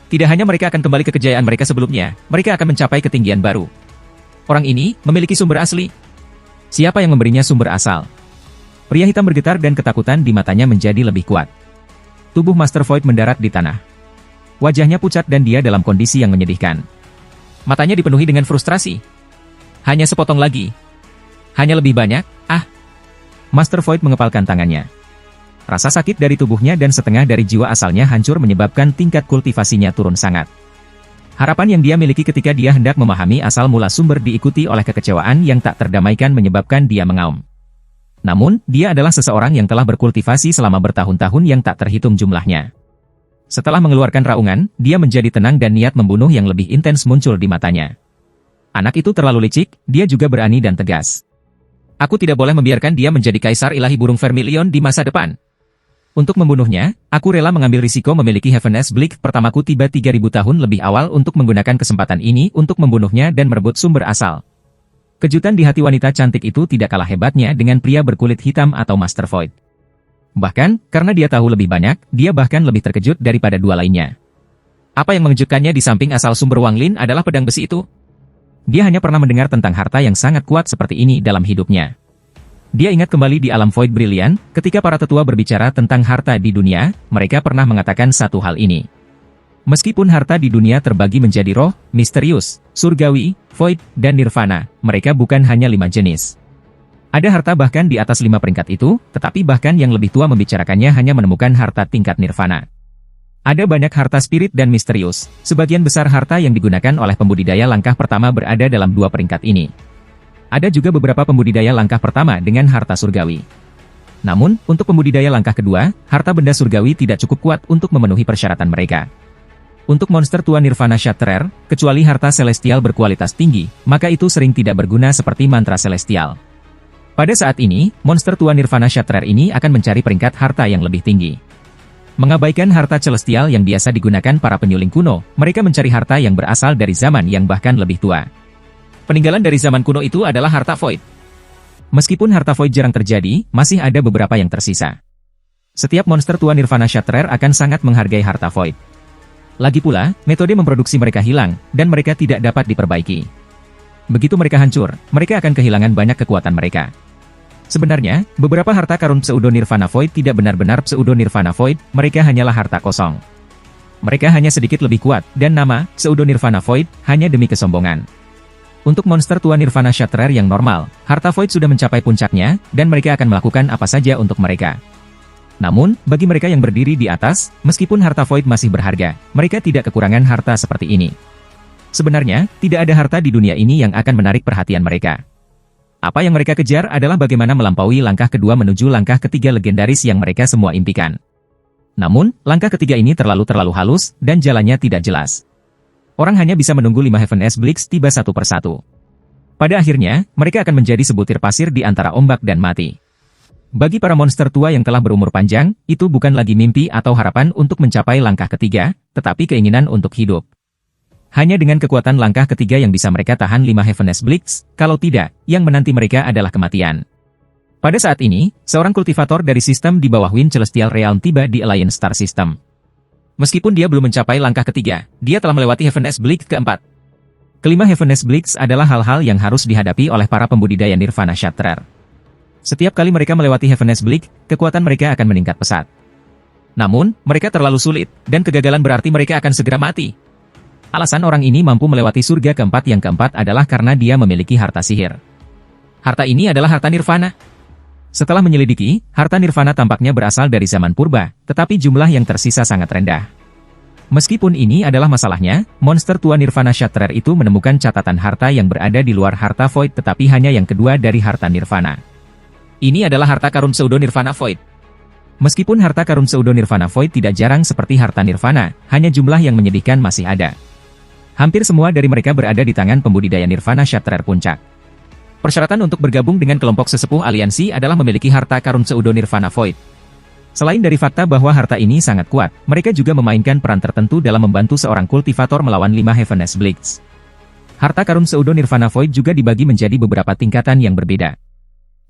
Tidak hanya mereka akan kembali ke kejayaan mereka sebelumnya, mereka akan mencapai ketinggian baru. Orang ini memiliki sumber asli. Siapa yang memberinya sumber asal? Pria hitam bergetar dan ketakutan di matanya menjadi lebih kuat. Tubuh Master Void mendarat di tanah. Wajahnya pucat dan dia dalam kondisi yang menyedihkan. Matanya dipenuhi dengan frustrasi. Hanya sepotong lagi. Hanya lebih banyak, Master Void mengepalkan tangannya. Rasa sakit dari tubuhnya dan setengah dari jiwa asalnya hancur menyebabkan tingkat kultivasinya turun sangat. Harapan yang dia miliki ketika dia hendak memahami asal mula sumber diikuti oleh kekecewaan yang tak terdamaikan menyebabkan dia mengaum. Namun, dia adalah seseorang yang telah berkultivasi selama bertahun-tahun yang tak terhitung jumlahnya. Setelah mengeluarkan raungan, dia menjadi tenang dan niat membunuh yang lebih intens muncul di matanya. Anak itu terlalu licik, dia juga berani dan tegas. Aku tidak boleh membiarkan dia menjadi kaisar ilahi burung Vermilion di masa depan. Untuk membunuhnya, aku rela mengambil risiko memiliki Heaven's Blade pertamaku tiba 3000 tahun lebih awal untuk menggunakan kesempatan ini untuk membunuhnya dan merebut sumber asal. Kejutan di hati wanita cantik itu tidak kalah hebatnya dengan pria berkulit hitam atau Master Void. Bahkan, karena dia tahu lebih banyak, dia bahkan lebih terkejut daripada dua lainnya. Apa yang mengejutkannya di samping asal sumber Wang Lin adalah pedang besi itu. Dia hanya pernah mendengar tentang harta yang sangat kuat seperti ini dalam hidupnya. Dia ingat kembali di alam Void Brilliant, ketika para tetua berbicara tentang harta di dunia, mereka pernah mengatakan satu hal ini. Meskipun harta di dunia terbagi menjadi roh, misterius, surgawi, void, dan nirvana, mereka bukan hanya 5 jenis. Ada harta bahkan di atas 5 peringkat itu, tetapi bahkan yang lebih tua membicarakannya hanya menemukan harta tingkat nirvana. Ada banyak harta spirit dan misterius, sebagian besar harta yang digunakan oleh pembudidaya langkah pertama berada dalam 2 peringkat ini. Ada juga beberapa pembudidaya langkah pertama dengan harta surgawi. Namun, untuk pembudidaya langkah kedua, harta benda surgawi tidak cukup kuat untuk memenuhi persyaratan mereka. Untuk monster tua Nirvana Shatterer, kecuali harta celestial berkualitas tinggi, maka itu sering tidak berguna seperti mantra celestial. Pada saat ini, monster tua Nirvana Shatterer ini akan mencari peringkat harta yang lebih tinggi. Mengabaikan harta celestial yang biasa digunakan para penyuling kuno, mereka mencari harta yang berasal dari zaman yang bahkan lebih tua. Peninggalan dari zaman kuno itu adalah harta Void. Meskipun harta Void jarang terjadi, masih ada beberapa yang tersisa. Setiap monster tua Nirvana Shatterer akan sangat menghargai harta Void. Lagi pula, metode memproduksi mereka hilang, dan mereka tidak dapat diperbaiki. Begitu mereka hancur, mereka akan kehilangan banyak kekuatan mereka. Sebenarnya, beberapa harta karun pseudo Nirvana Void tidak benar-benar pseudo Nirvana Void, mereka hanyalah harta kosong. Mereka hanya sedikit lebih kuat, dan nama, pseudo Nirvana Void, hanya demi kesombongan. Untuk monster tua Nirvana Shatterer yang normal, harta Void sudah mencapai puncaknya, dan mereka akan melakukan apa saja untuk mereka. Namun, bagi mereka yang berdiri di atas, meskipun harta Void masih berharga, mereka tidak kekurangan harta seperti ini. Sebenarnya, tidak ada harta di dunia ini yang akan menarik perhatian mereka. Apa yang mereka kejar adalah bagaimana melampaui langkah kedua menuju langkah ketiga legendaris yang mereka semua impikan. Namun, langkah ketiga ini terlalu halus, dan jalannya tidak jelas. Orang hanya bisa menunggu 5 Heaven's Blades tiba satu persatu. Pada akhirnya, mereka akan menjadi sebutir pasir di antara ombak dan mati. Bagi para monster tua yang telah berumur panjang, itu bukan lagi mimpi atau harapan untuk mencapai langkah ketiga, tetapi keinginan untuk hidup. Hanya dengan kekuatan langkah ketiga yang bisa mereka tahan 5 Heaven's Blades, kalau tidak, yang menanti mereka adalah kematian. Pada saat ini, seorang kultivator dari sistem di bawah Wind Celestial Realm tiba di Alliance Star System. Meskipun dia belum mencapai langkah ketiga, dia telah melewati Heaven's Blade keempat. Kelima Heaven's Blades adalah hal-hal yang harus dihadapi oleh para pembudidaya Nirvana Shatterer. Setiap kali mereka melewati Heaven's Blade, kekuatan mereka akan meningkat pesat. Namun, mereka terlalu sulit, dan kegagalan berarti mereka akan segera mati. Alasan orang ini mampu melewati surga keempat yang keempat adalah karena dia memiliki harta sihir. Harta ini adalah harta nirvana. Setelah menyelidiki, harta nirvana tampaknya berasal dari zaman purba, tetapi jumlah yang tersisa sangat rendah. Meskipun ini adalah masalahnya, monster tua Nirvana Shatterer itu menemukan catatan harta yang berada di luar harta Void tetapi hanya yang kedua dari harta nirvana. Ini adalah harta karun pseudo nirvana Void. Meskipun harta karun pseudo nirvana Void tidak jarang seperti harta nirvana, hanya jumlah yang menyedihkan masih ada. Hampir semua dari mereka berada di tangan pembudidaya Nirvana Shatterer puncak. Persyaratan untuk bergabung dengan kelompok sesepuh aliansi adalah memiliki harta karun pseudo nirvana Void. Selain dari fakta bahwa harta ini sangat kuat, mereka juga memainkan peran tertentu dalam membantu seorang kultivator melawan 5 Heaveness Blades. Harta karun pseudo nirvana Void juga dibagi menjadi beberapa tingkatan yang berbeda.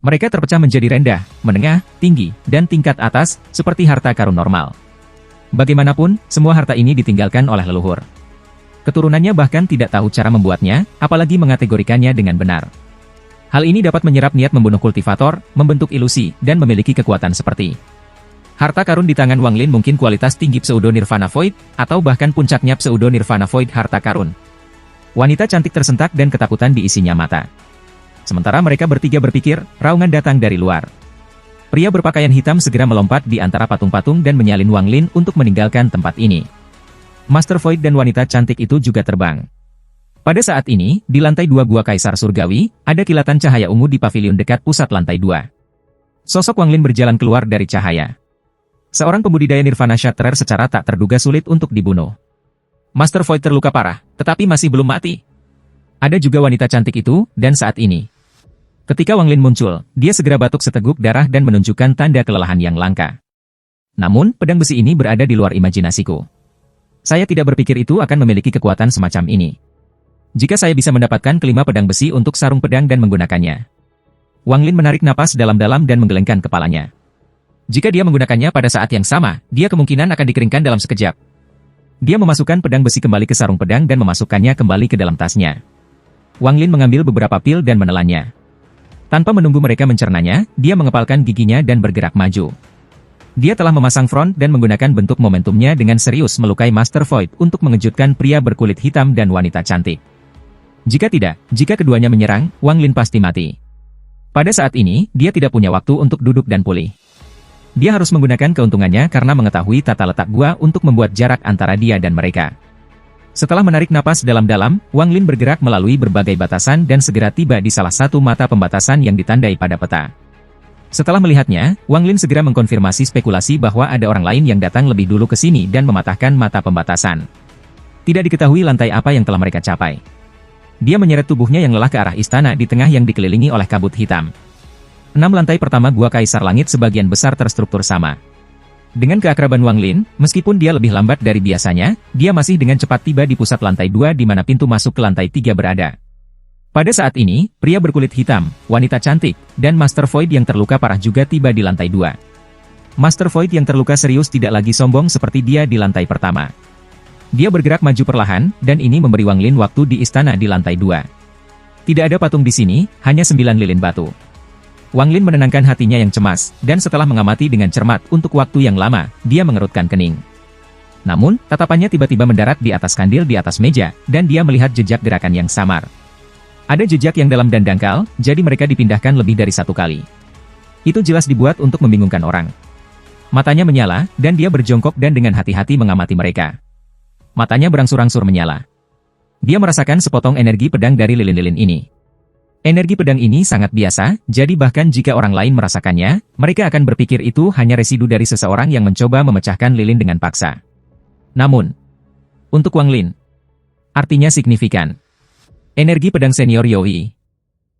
Mereka terpecah menjadi rendah, menengah, tinggi, dan tingkat atas, seperti harta karun normal. Bagaimanapun, semua harta ini ditinggalkan oleh leluhur. Keturunannya bahkan tidak tahu cara membuatnya, apalagi mengategorikannya dengan benar. Hal ini dapat menyerap niat membunuh kultivator, membentuk ilusi, dan memiliki kekuatan seperti harta karun di tangan Wang Lin mungkin kualitas tinggi pseudo nirvana Void, atau bahkan puncaknya pseudo nirvana Void harta karun. Wanita cantik tersentak dan ketakutan diisinya mata. Sementara mereka bertiga berpikir, raungan datang dari luar. Pria berpakaian hitam segera melompat di antara patung-patung dan menyalin Wang Lin untuk meninggalkan tempat ini. Master Void dan wanita cantik itu juga terbang. Pada saat ini, di lantai 2 Gua Kaisar Surgawi, ada kilatan cahaya ungu di pavilion dekat pusat lantai 2. Sosok Wang Lin berjalan keluar dari cahaya. Seorang pembudidaya Nirvana Shatterer secara tak terduga sulit untuk dibunuh. Master Void terluka parah, tetapi masih belum mati. Ada juga wanita cantik itu, dan saat ini. Ketika Wang Lin muncul, dia segera batuk seteguk darah dan menunjukkan tanda kelelahan yang langka. Namun, pedang besi ini berada di luar imajinasiku. Saya tidak berpikir itu akan memiliki kekuatan semacam ini. Jika saya bisa mendapatkan kelima pedang besi untuk sarung pedang dan menggunakannya. Wang Lin menarik napas dalam-dalam dan menggelengkan kepalanya. Jika dia menggunakannya pada saat yang sama, dia kemungkinan akan dikeringkan dalam sekejap. Dia memasukkan pedang besi kembali ke sarung pedang dan memasukkannya kembali ke dalam tasnya. Wang Lin mengambil beberapa pil dan menelannya. Tanpa menunggu mereka mencernanya, dia mengepalkan giginya dan bergerak maju. Dia telah memasang front dan menggunakan bentuk momentumnya dengan serius melukai Master Void untuk mengejutkan pria berkulit hitam dan wanita cantik. Jika tidak, jika keduanya menyerang, Wang Lin pasti mati. Pada saat ini, dia tidak punya waktu untuk duduk dan pulih. Dia harus menggunakan keuntungannya karena mengetahui tata letak gua untuk membuat jarak antara dia dan mereka. Setelah menarik napas dalam-dalam, Wang Lin bergerak melalui berbagai batasan dan segera tiba di salah satu mata pembatasan yang ditandai pada peta. Setelah melihatnya, Wang Lin segera mengkonfirmasi spekulasi bahwa ada orang lain yang datang lebih dulu ke sini dan mematahkan mata pembatasan. Tidak diketahui lantai apa yang telah mereka capai. Dia menyeret tubuhnya yang lelah ke arah istana di tengah yang dikelilingi oleh kabut hitam. 6 lantai pertama Gua Kaisar Langit sebagian besar terstruktur sama. Dengan keakraban Wang Lin, meskipun dia lebih lambat dari biasanya, dia masih dengan cepat tiba di pusat lantai 2 di mana pintu masuk ke lantai 3 berada. Pada saat ini, pria berkulit hitam, wanita cantik, dan Master Void yang terluka parah juga tiba di lantai 2. Master Void yang terluka serius tidak lagi sombong seperti dia di lantai pertama. Dia bergerak maju perlahan, dan ini memberi Wang Lin waktu di istana di lantai 2. Tidak ada patung di sini, hanya 9 lilin batu. Wang Lin menenangkan hatinya yang cemas, dan setelah mengamati dengan cermat untuk waktu yang lama, dia mengerutkan kening. Namun, tatapannya tiba-tiba mendarat di atas kandil di atas meja, dan dia melihat jejak gerakan yang samar. Ada jejak yang dalam dan dangkal, jadi mereka dipindahkan lebih dari satu kali. Itu jelas dibuat untuk membingungkan orang. Matanya menyala, dan dia berjongkok dan dengan hati-hati mengamati mereka. Matanya berangsur-angsur menyala. Dia merasakan sepotong energi pedang dari lilin-lilin ini. Energi pedang ini sangat biasa, jadi bahkan jika orang lain merasakannya, mereka akan berpikir itu hanya residu dari seseorang yang mencoba memecahkan lilin dengan paksa. Namun, untuk Wang Lin, artinya signifikan. Energi pedang senior Yoi.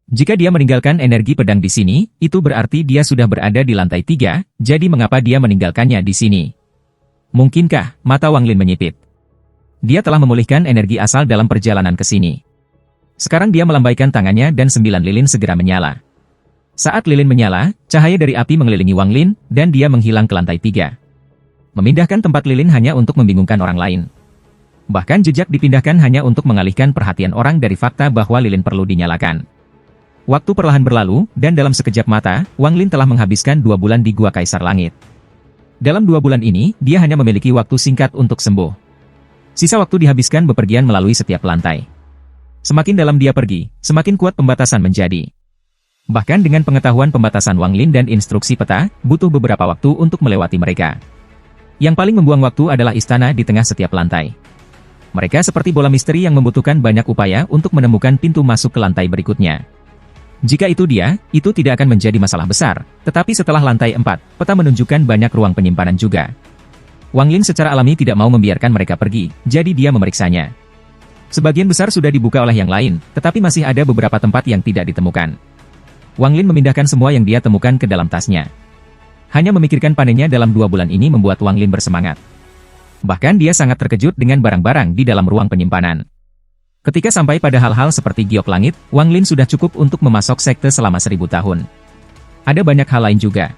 Jika dia meninggalkan energi pedang di sini, itu berarti dia sudah berada di lantai 3, jadi mengapa dia meninggalkannya di sini? Mungkinkah, mata Wang Lin menyipit. Dia telah memulihkan energi asal dalam perjalanan ke sini. Sekarang dia melambaikan tangannya dan 9 lilin segera menyala. Saat lilin menyala, cahaya dari api mengelilingi Wang Lin, dan dia menghilang ke lantai 3. Memindahkan tempat lilin hanya untuk membingungkan orang lain. Bahkan jejak dipindahkan hanya untuk mengalihkan perhatian orang dari fakta bahwa lilin perlu dinyalakan. Waktu perlahan berlalu, dan dalam sekejap mata, Wang Lin telah menghabiskan 2 bulan di Gua Kaisar Langit. Dalam 2 bulan ini, dia hanya memiliki waktu singkat untuk sembuh. Sisa waktu dihabiskan bepergian melalui setiap lantai. Semakin dalam dia pergi, semakin kuat pembatasan menjadi. Bahkan dengan pengetahuan pembatasan Wang Lin dan instruksi peta, butuh beberapa waktu untuk melewati mereka. Yang paling membuang waktu adalah istana di tengah setiap lantai. Mereka seperti bola misteri yang membutuhkan banyak upaya untuk menemukan pintu masuk ke lantai berikutnya. Jika itu dia, itu tidak akan menjadi masalah besar, tetapi setelah lantai 4, peta menunjukkan banyak ruang penyimpanan juga. Wang Lin secara alami tidak mau membiarkan mereka pergi, jadi dia memeriksanya. Sebagian besar sudah dibuka oleh yang lain, tetapi masih ada beberapa tempat yang tidak ditemukan. Wang Lin memindahkan semua yang dia temukan ke dalam tasnya. Hanya memikirkan panennya dalam 2 bulan ini membuat Wang Lin bersemangat. Bahkan dia sangat terkejut dengan barang-barang di dalam ruang penyimpanan. Ketika sampai pada hal-hal seperti giok langit, Wang Lin sudah cukup untuk memasok sekte selama 1000 tahun. Ada banyak hal lain juga.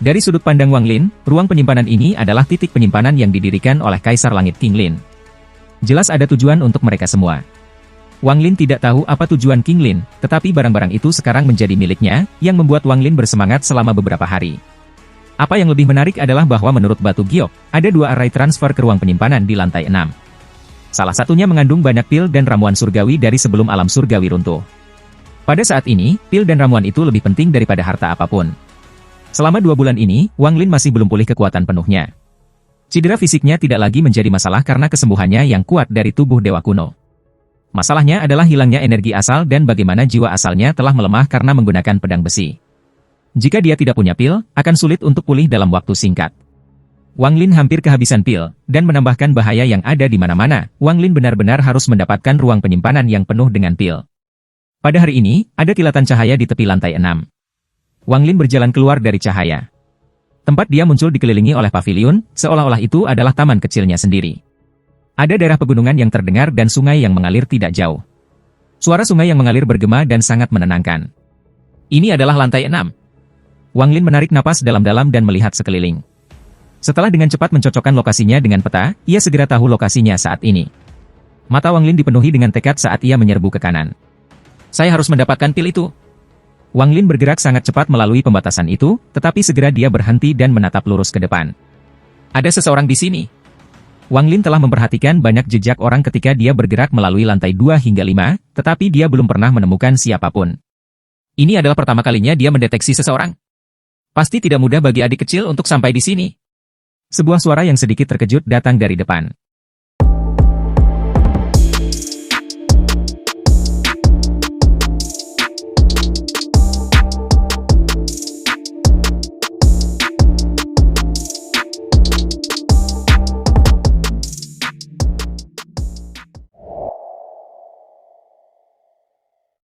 Dari sudut pandang Wang Lin, ruang penyimpanan ini adalah titik penyimpanan yang didirikan oleh Kaisar Langit King Lin. Jelas ada tujuan untuk mereka semua. Wang Lin tidak tahu apa tujuan King Lin, tetapi barang-barang itu sekarang menjadi miliknya, yang membuat Wang Lin bersemangat selama beberapa hari. Apa yang lebih menarik adalah bahwa menurut batu giok, ada 2 array transfer ke ruang penyimpanan di lantai 6. Salah satunya mengandung banyak pil dan ramuan surgawi dari sebelum alam surgawi runtuh. Pada saat ini, pil dan ramuan itu lebih penting daripada harta apapun. Selama 2 bulan ini, Wang Lin masih belum pulih kekuatan penuhnya. Cedera fisiknya tidak lagi menjadi masalah karena kesembuhannya yang kuat dari tubuh dewa kuno. Masalahnya adalah hilangnya energi asal dan bagaimana jiwa asalnya telah melemah karena menggunakan pedang besi. Jika dia tidak punya pil, akan sulit untuk pulih dalam waktu singkat. Wang Lin hampir kehabisan pil, dan menambahkan bahaya yang ada di mana-mana, Wang Lin benar-benar harus mendapatkan ruang penyimpanan yang penuh dengan pil. Pada hari ini, ada kilatan cahaya di tepi lantai 6. Wang Lin berjalan keluar dari cahaya. Tempat dia muncul dikelilingi oleh pavilion, seolah-olah itu adalah taman kecilnya sendiri. Ada daerah pegunungan yang terdengar dan sungai yang mengalir tidak jauh. Suara sungai yang mengalir bergema dan sangat menenangkan. Ini adalah lantai 6. Wang Lin menarik napas dalam-dalam dan melihat sekeliling. Setelah dengan cepat mencocokkan lokasinya dengan peta, ia segera tahu lokasinya saat ini. Mata Wang Lin dipenuhi dengan tekad saat ia menyerbu ke kanan. Saya harus mendapatkan pil itu. Wang Lin bergerak sangat cepat melalui pembatasan itu, tetapi segera dia berhenti dan menatap lurus ke depan. Ada seseorang di sini. Wang Lin telah memperhatikan banyak jejak orang ketika dia bergerak melalui lantai 2 hingga 5, tetapi dia belum pernah menemukan siapapun. Ini adalah pertama kalinya dia mendeteksi seseorang. Pasti tidak mudah bagi adik kecil untuk sampai di sini. Sebuah suara yang sedikit terkejut datang dari depan.